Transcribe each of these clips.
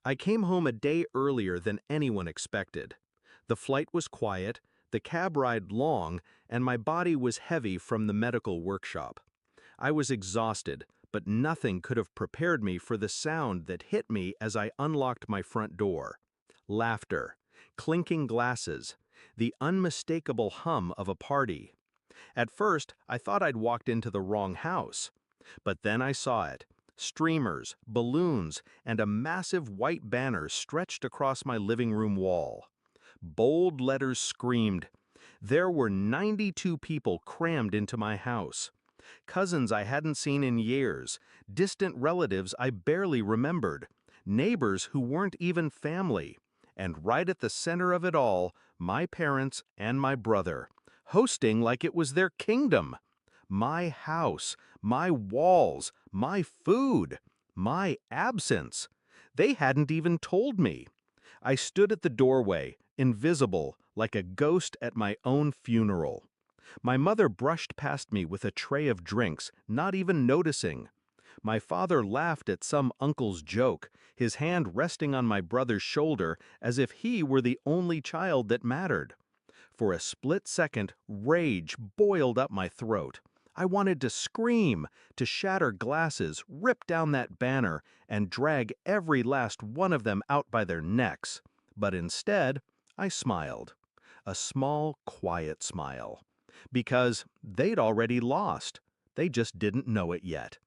I came home a day earlier than anyone expected. The flight was quiet, the cab ride long, and my body was heavy from the medical workshop. I was exhausted, but nothing could have prepared me for the sound that hit me as I unlocked my front door. Laughter, clinking glasses, the unmistakable hum of a party. At first, I thought I'd walked into the wrong house. But then I saw it. Streamers, balloons, and a massive white banner stretched across my living room wall. Bold letters screamed. There were 92 people crammed into my house. Cousins I hadn't seen in years, distant relatives I barely remembered, neighbors who weren't even family, and right at the center of it all, my parents and my brother, hosting like it was their kingdom. My house, my walls, my food, my absence. They hadn't even told me. I stood at the doorway, invisible, like a ghost at my own funeral. My mother brushed past me with a tray of drinks, not even noticing. My father laughed at some uncle's joke, his hand resting on my brother's shoulder as if he were the only child that mattered. For a split second, rage boiled up my throat. I wanted to scream, to shatter glasses, rip down that banner, and drag every last one of them out by their necks. But instead, I smiled. A small, quiet smile. Because they'd already lost. They just didn't know it yet.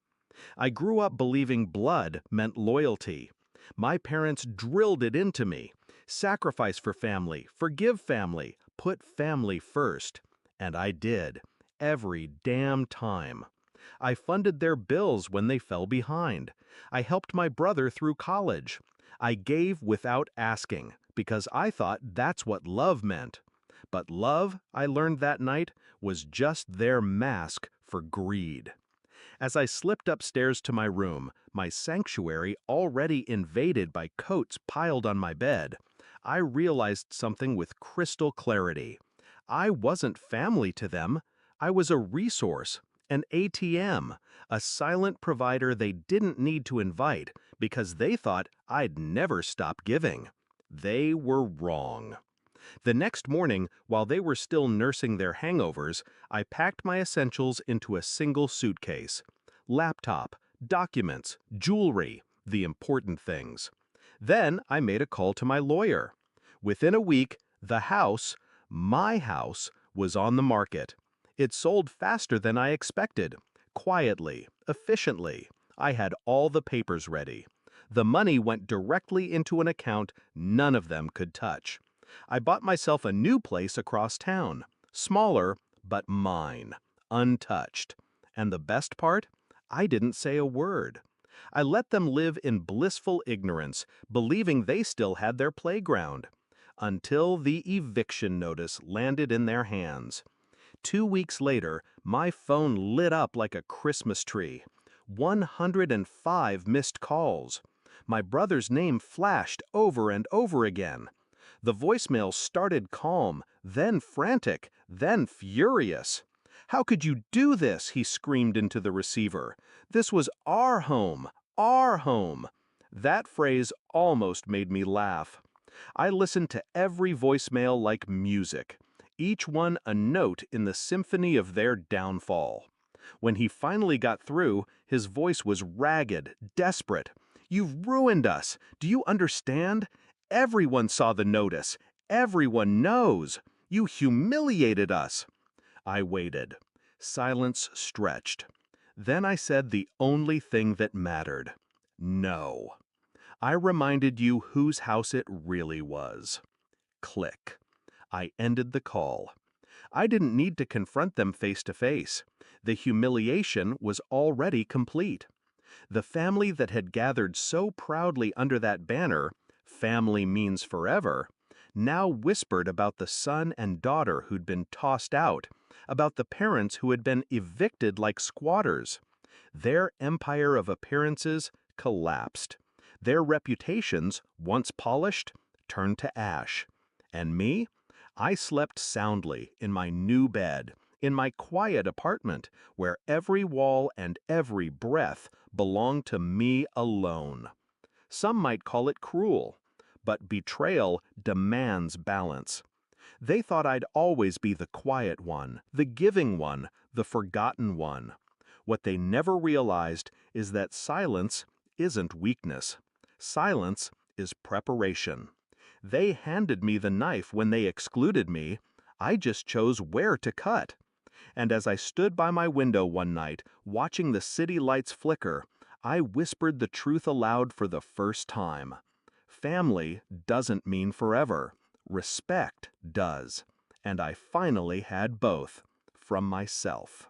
I grew up believing blood meant loyalty. My parents drilled it into me. Sacrifice for family, forgive family, put family first. And I did. Every damn time. I funded their bills when they fell behind. I helped my brother through college. I gave without asking, because I thought that's what love meant. But love, I learned that night, was just their mask for greed. As I slipped upstairs to my room, my sanctuary already invaded by coats piled on my bed, I realized something with crystal clarity. I wasn't family to them. I was a resource, an ATM, a silent provider they didn't need to invite because they thought I'd never stop giving. They were wrong. The next morning, while they were still nursing their hangovers, I packed my essentials into a single suitcase. Laptop, documents, jewelry, the important things. Then I made a call to my lawyer. Within a week, the house, my house, was on the market. It sold faster than I expected. Quietly, efficiently. I had all the papers ready. The money went directly into an account none of them could touch. I bought myself a new place across town. Smaller, but mine. Untouched. And the best part? I didn't say a word. I let them live in blissful ignorance, believing they still had their playground. Until the eviction notice landed in their hands. 2 weeks later, my phone lit up like a Christmas tree. 105 missed calls. My brother's name flashed over and over again. The voicemail started calm, then frantic, then furious. "How could you do this?" he screamed into the receiver. "This was our home, our home." That phrase almost made me laugh. I listened to every voicemail like music, each one a note in the symphony of their downfall. When he finally got through, his voice was ragged, desperate. "You've ruined us. Do you understand? Everyone saw the notice. Everyone knows. You humiliated us." I waited. Silence stretched. Then I said the only thing that mattered. No. I reminded you whose house it really was. Click. I ended the call. I didn't need to confront them face to face. The humiliation was already complete. The family that had gathered so proudly under that banner, "Family means forever," now whispered about the son and daughter who'd been tossed out, about the parents who had been evicted like squatters. Their empire of appearances collapsed. Their reputations, once polished, turned to ash. And me? I slept soundly in my new bed, in my quiet apartment, where every wall and every breath belonged to me alone. Some might call it cruel, but betrayal demands balance. They thought I'd always be the quiet one, the giving one, the forgotten one. What they never realized is that silence isn't weakness. Silence is preparation. They handed me the knife when they excluded me. I just chose where to cut. And as I stood by my window one night, watching the city lights flicker, I whispered the truth aloud for the first time. Family doesn't mean forever. Respect does. And I finally had both from myself.